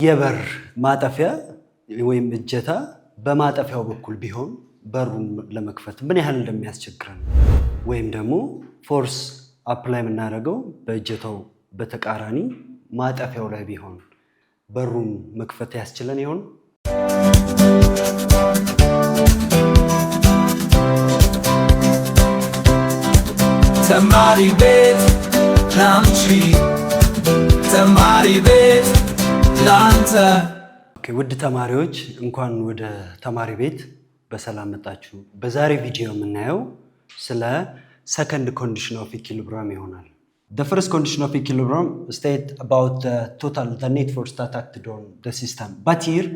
የበር ማጠፊያ ወይም እጀታ በማጠፊያው በኩል ቢሆን በሩን ለመክፈት ምን ያህል እንደሚያስቸግረን ወይም ደግሞ ፎርስ አፕላይ የምናደርገው በእጀታው በተቃራኒ ማጠፊያው ላይ ቢሆን በሩን መክፈት ያስችለን ይሆን? Temaribet, country. Temaribet, Lanta. ውድ ተማሪዎች እንኳን ወደ ተማሪ ቤት በሰላም መጣችሁ። በዛሬ ቪዲዮ የምናየው ስለ second condition of equilibrium ይሆናል። The first condition of equilibrium states about the net force that acted on the system. But here,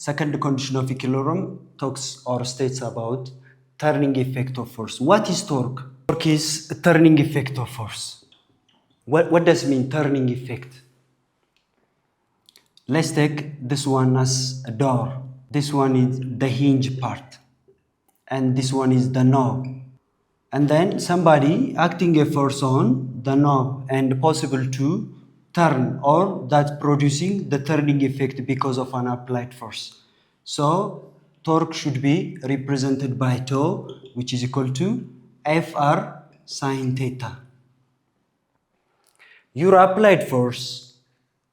second condition of equilibrium talks or states about turning effect of force. What is torque? Torque is a turning effect of force. What does it mean, turning effect? Let's take this one as a door. This one is the hinge part. And this one is the knob. And then somebody acting a force on the knob and possible to turn, or that producing the turning effect because of an applied force. So torque should be represented by tau, which is equal to Fr sin theta. Your applied force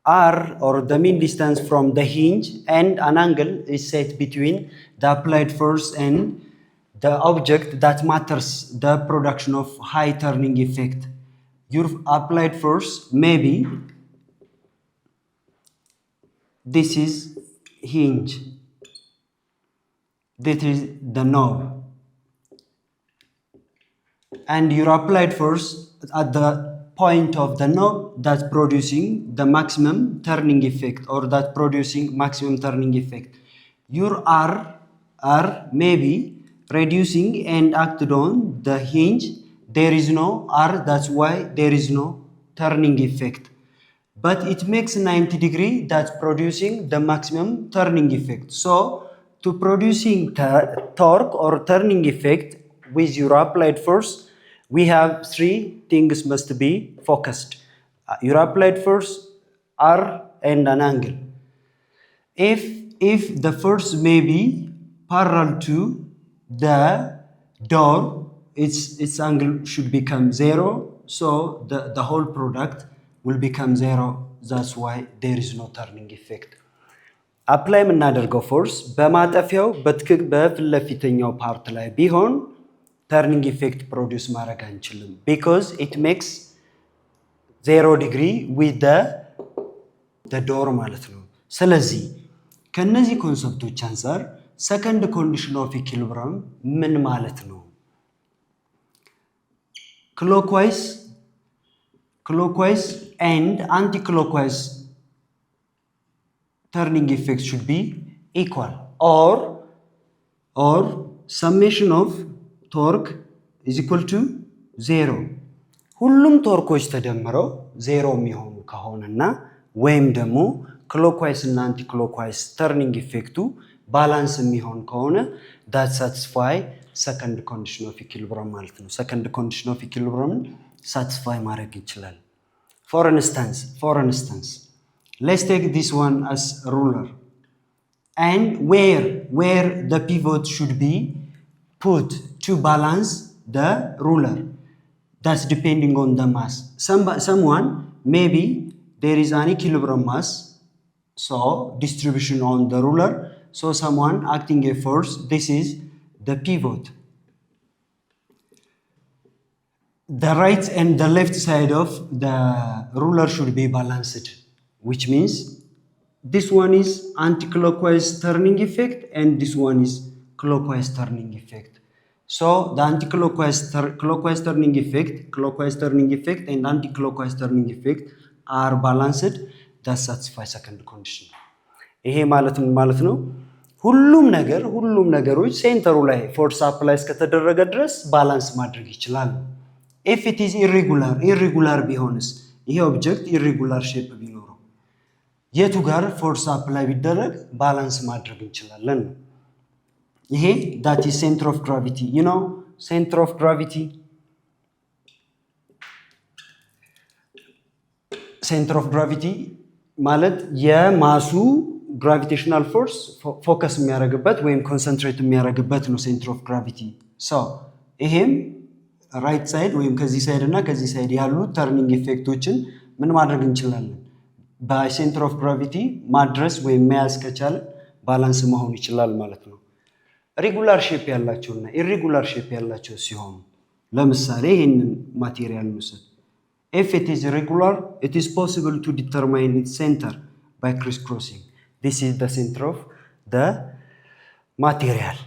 R, or the mean distance from the hinge, and an angle is set between the applied force and the object that matters the production of high turning effect. Your applied force may be, this is hinge, this is the knob, and your applied force at the point of the knob that's producing the maximum turning effect, or that producing maximum turning effect. Your R may be reducing and acted on the hinge. There is no R, that's why there is no turning effect. But it makes 90 degree, that's producing the maximum turning effect. So to producing torque or turning effect with your applied force, we have three things must be focused. Your applied force, R, and an angle. If the force may be parallel to the door, its angle should become 0. So the whole product will become 0. That's why there is no turning effect. Apply የምናደርገው force በማጠፊያው በፊት ለፊተኛው ፓርት ላይ ቢሆን turning effect produce ማድረግ አንችልም, because it makes 0 degree with the door ማለት ነው። ስለዚህ ከነዚህ ኮንሰፕቶች አንፃር second condition of equilibrium ምን ማለት ነው? Clockwise and anti-clockwise turning effect should be equal, or summation of torque is equal to 0. ሁሉም ቶርኮች ተደምረው 0 የሚሆኑ ከሆነና ወይም ደግሞ clockwise እና anti-clockwise turning effect ባላንስ የሚሆን ከሆነ that satisfy second condition of equilibrium ማለት ነው። second condition of equilibrium satisfy ማድረግ ይችላል። For instance, let's take this one as a ruler, and where the pivot should be put to balance the ruler, that's depending on the mass. Someone, maybe there is an equilibrium mass, so distribution on the ruler, so someone acting a force, this is the pivot. The right and the left side of the ruler should be balanced, which means this one is anti-clockwise turning effect and this one is clockwise turning effect. So the anti-clockwise clockwise turning effect and anti-clockwise turning effect are balanced, that satisfy second condition. ይሄ ማለት ነው ሁሉም ነገሮች ሴንተሩ ላይ ፎርስ አፕላይ እስከተደረገ ድረስ ባላንስ ማድረግ ይችላል። if it is irregular ቢሆንስ፣ ይሄ ኦብጀክት irregular ሼፕ ቢኖረው የቱ ጋር ፎርስ አፕላይ ቢደረግ ባላንስ ማድረግ እንችላለን። ይሄ that is center of gravity. You know center of gravity? Center of gravity ማለት የማሱ gravitational force ፎከስ የሚያደርግበት ወይም ኮንሰንትሬት የሚያደርግበት ነው ሴንተር ኦፍ ግራቪቲ ሶ ይሄም ራይት ሳይድ ወይም ከዚህ ሳይድ እና ከዚህ ሳይድ ያሉ ተርኒንግ ኢፌክቶችን ምን ማድረግ እንችላለን በሴንተር ኦፍ ግራቪቲ ማድረስ ወይም መያዝ ከቻለ ባላንስ መሆን ይችላል ማለት ነው ሬጉላር ሼፕ ያላቸውና ኢሬጉላር ሼፕ ያላቸው ሲሆኑ ለምሳሌ ይሄንን ማቴሪያል እንውሰድ if it is regular it is possible to determine its center by crisscrossing this is the center of the material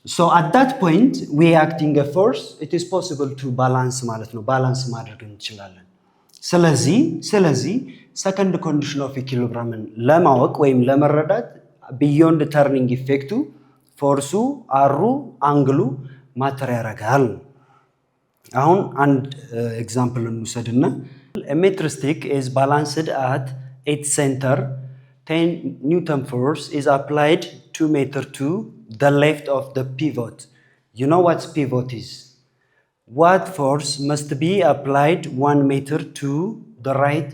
so at that point we acting a force it is possible to balance ማለት ነው ባላንስ ማድረግ እንችላለን ስለዚህ second condition of equilibrium ለማወቅ ወይም ለመረዳት beyond turning effect ፎርሱ አሩ አንግሉ ማተር ያደርጋል አሁን አንድ ኤግዛምፕል እንውሰድና a metric stick is balanced at its center 10 newton force is applied 2 meter to the left of the pivot you know what pivot is what force must be applied 1 meter to the right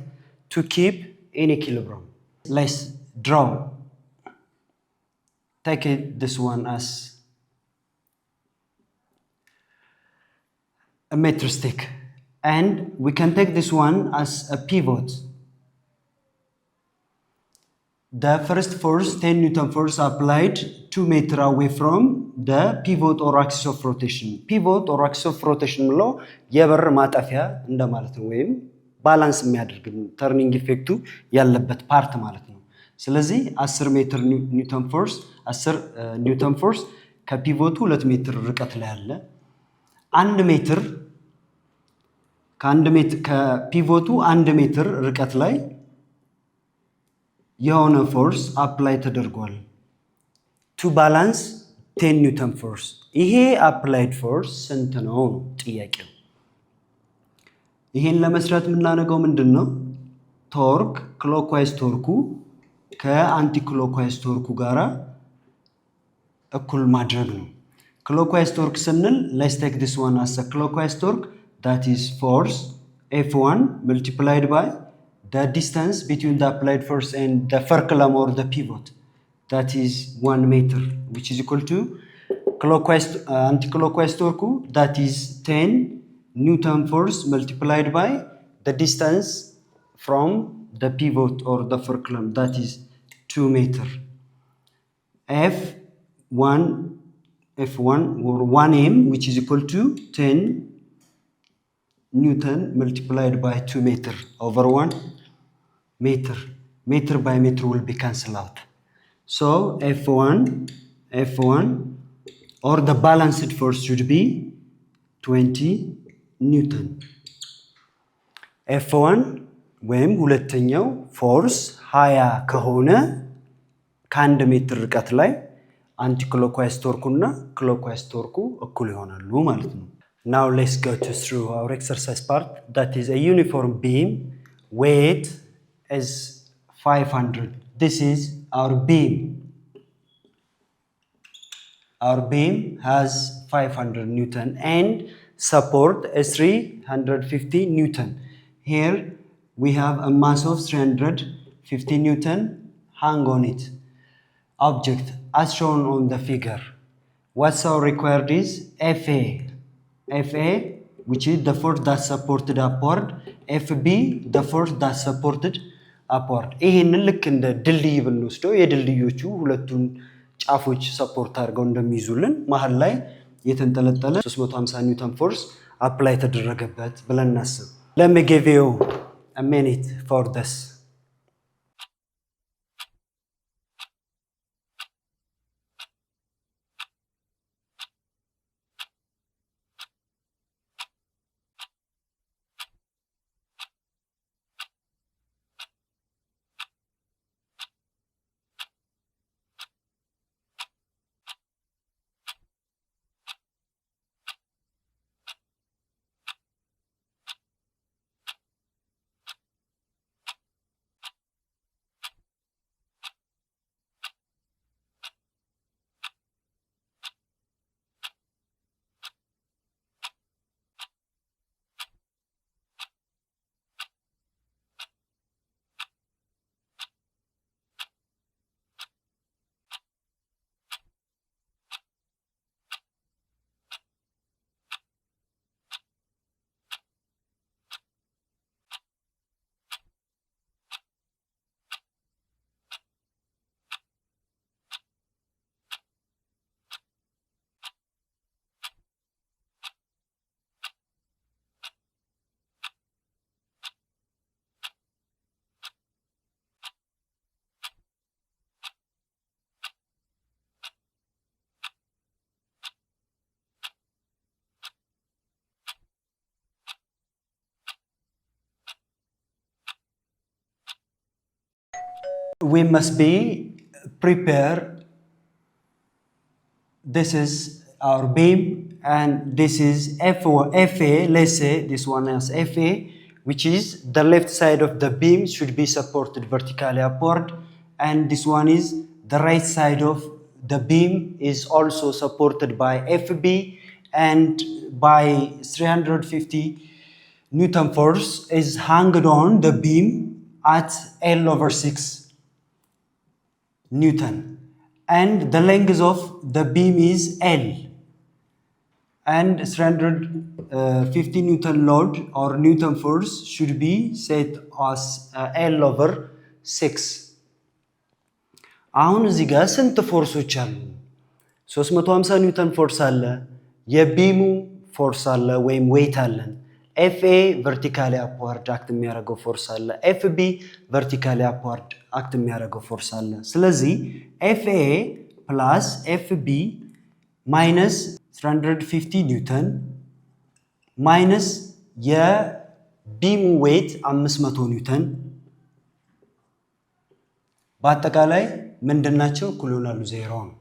to keep in equilibrium let's draw take this one as a metric stick and we can take this one as a pivot the first force 10 newton force applied 2 meter away from the pivot or axis of rotation pivot or axis of rotation ብሎ የበር ማጣፊያ እንደማለት ነው ወይም ባላንስ የሚያደርግ ተርኒንግ ኢፌክቱ ያለበት ፓርት ማለት ነው ስለዚህ 10 ሜትር ኒውተን ፎርስ 10 ኒውተን ፎርስ ከፒቮቱ 2 ሜትር ርቀት ላይ አለ 1 ሜትር ከፒቮቱ 1 ሜትር ርቀት ላይ የሆነ ፎርስ አፕላይ ተደርጓል to balance 10 ኒውተን ፎርስ ይሄ አፕላይድ ፎርስ ስንት ነው ጥያቄው ይሄን ለመስራት ምናነጋው ምንድነው ቶርክ ክሎክዋይዝ ቶርኩ ከአንቲክሎክዋይዝ ቶርኩ ጋራ እኩል ማድረግ ነው ክሎክዋይዝ ቶርክ ስንል let's take this one as a clockwise torque that is force F1 multiplied by the distance between the applied force and the fulcrum or the pivot that is 1 meter which is equal to clockwise anticlockwise torque that is 10 newton force multiplied by the distance from the pivot or the fulcrum that is 2 meter F1 or 1m which is equal to 10 Newton multiplied by 2 meter over 1 meter. Meter by meter will be cancelled out. So F1 or the balanced force should be 20 Newton. F1 ወይም ሁለተኛው ፎርስ 20 ከሆነ ከአንድ ሜትር ርቀት ላይ አንቲክሎክዋይዝ ቶርኩና ክሎክዋይዝ ቶርኩ እኩል ይሆናሉ ማለት ነው Now let's go through our exercise part that is a uniform beam weight is 500 this is our beam has 500 Newton and support is 350 Newton here we have a mass of 350 Newton hang on it object as shown on the figure what's our required is FA which is the force that supported upward FB the force that supported upward ይሄንን ልክ እንደ ድልድይ ብንወስደው የድልድዮቹ ሁለቱን ጫፎች ሰፖርት አድርገው እንደሚይዙልን መሃል ላይ የተንጠለጠለ 350 ኒውተን ፎርስ አፕላይ ተደረገበት ብለን እናስብ let me give you a minute for this we must be prepared. This is our beam, and this is FA. Let's say this one is FA, which is the left side of the beam should be supported vertically upward, and this one is the right side of the beam is also supported by FB, and by 350 Newton force is hanged on the beam at L/6 Newton, and the length of the beam is L, and 350 Newton load or Newton force should be set as L/6. አሁን እዚህ ጋር ስንት ፎርሶች አሉ? 350 ኒውተን ፎርስ አለ፣ የቢሙ ፎርስ አለ ወይም ዌይት አለን። ኤፍኤ ቨርቲካሊ አፕዋርድ አክት የሚያደርገው ፎርስ አለ፣ ኤፍቢ ቨርቲካሊ አፕዋርድ አክት የሚያደርገው ፎርስ አለ። ስለዚህ ኤፍኤ ፕላስ ኤፍቢ ማይነስ 350 ኒውተን ማይነስ የቢሙ ዌይት 500 ኒውተን በአጠቃላይ ምንድናቸው? እኩል ይሆናሉ፣ ዜሮ ነው።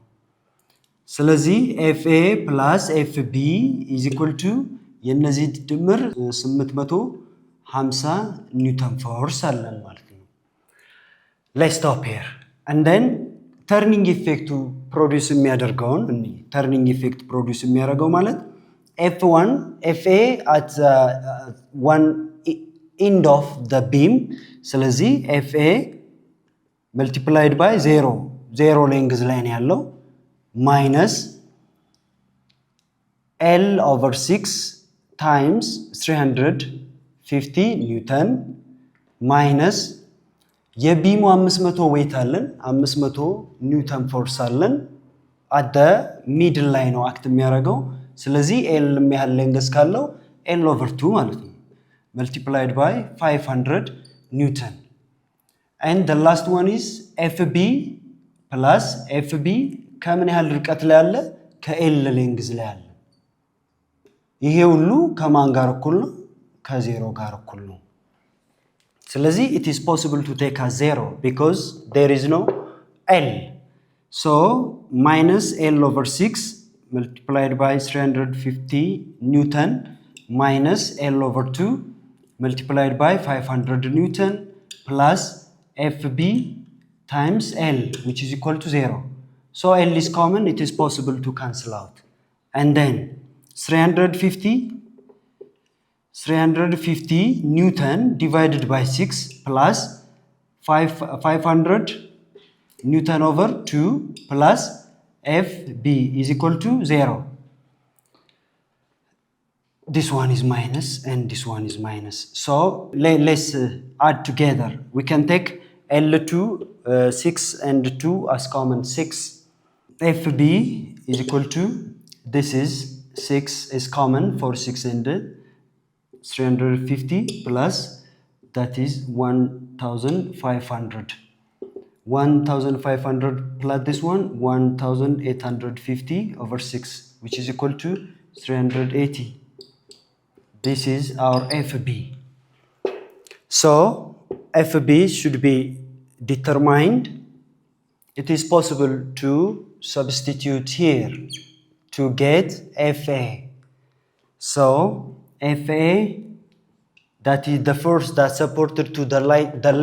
ስለዚህ ኤፍኤ ፕላስ ኤፍቢ ኢዝ ኢኳል ቱ የነዚህ ድምር 850 ኒውተን ፎርስ አለን ማለት ነው። ሌትስ ስቶፕ ሂር and then ተርኒንግ ኢፌክቱ ፕሮዲዩስ የሚያደርገውን ተርኒንግ ኢፌክት ፕሮዲዩስ የሚያደርገው ማለት F1 FA at one end of the beam። ስለዚህ FA multiplied by 0 length ላይ ነው ያለው minus L/6 times 350 ኒውተን minus የቢሙ 500 ዌይት አለን 500 ኒውተን ፎርስ አለን at the middle ላይ ነው አክት የሚያደርገው። ስለዚህ L የሚያህል ሌንግዝ ካለው L/2 ማለት ነው multiplied by 500 ኒውተን and the last one is FB plus FB ከምን ያህል ርቀት ላይ አለ? ከኤል ሌንግዝ ላይ አለ። ይሄ ሁሉ ከማን ጋር እኩል ነው? ከዜሮ ጋር እኩል ነው። ስለዚህ it is possible to take as 0 because there is no L. So minus L/6 multiplied by 350 Newton minus L/2 multiplied by 500 Newton plus FB times L, which is equal to 0. So L is common, it is possible to cancel out. And then 350 Newton divided by 6 plus 500 Newton over 2 plus FB is equal to 0. This one is minus and this one is minus. So let's add together. We can take L2 6 and 2 as common 6. FB is equal to, this is 6 is common for 6 and 350 plus that is 1500. 1500 plus this one 1850 over 6, which is equal to 380. This is our FB. So FB should be determined. It is possible to substitute here to get FA. So FA, that is the force that supported to the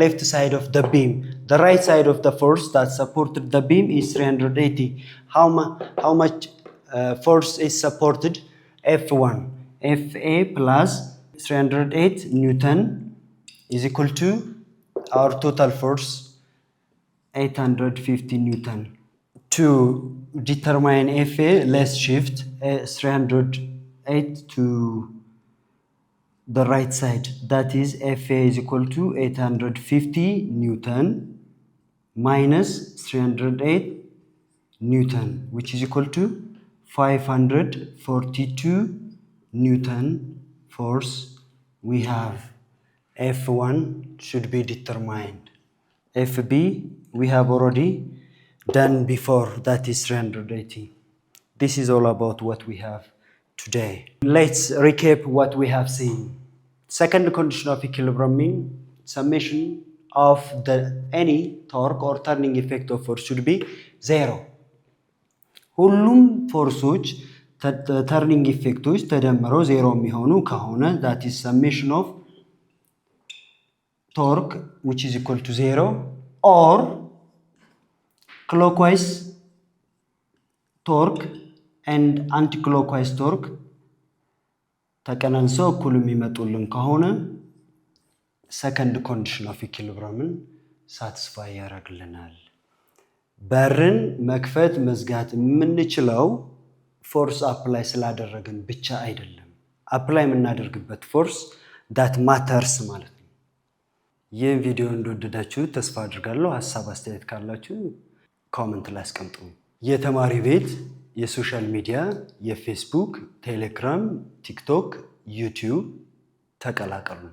left side of the beam. The right side of the force that supported the beam is 380. How much force is supported? F1. FA plus 308 Newton is equal to our total force 850 Newton. To determine FA, let's shift 308 to the right side. That is FA is equal to 850 Newton minus 308 Newton, which is equal to 542 Newton force. We have F1 should be determined. FB we have already done before, that is 380. This is all about what we have today. Let's recap what we have seen. Second condition of equilibrium mean summation of any torque or turning effect of force should be 0. ሁሉም ፎርሶች turning effecቶች ተደምረው 0 የሚሆኑ ከሆነ that is summation of torque which is equal to 0 or clockwise torque and anticlockwise torque ተቀናንሰው እኩል የሚመጡልን ከሆነ second condition of equilibrium satisfy ያደርግልናል። በርን መክፈት መዝጋት የምንችለው ፎርስ አፕላይ ስላደረግን ብቻ አይደለም። አፕላይ የምናደርግበት ፎርስ that matters ማለት ነው። ይህን ቪዲዮ እንደወደዳችሁ ተስፋ አድርጋለሁ። ሐሳብ አስተያየት ካላችሁ ኮሜንት ላይ አስቀምጡ። የተማሪ ቤት የሶሻል ሚዲያ የፌስቡክ፣ ቴሌግራም፣ ቲክቶክ፣ ዩቲዩብ ተቀላቀሉ።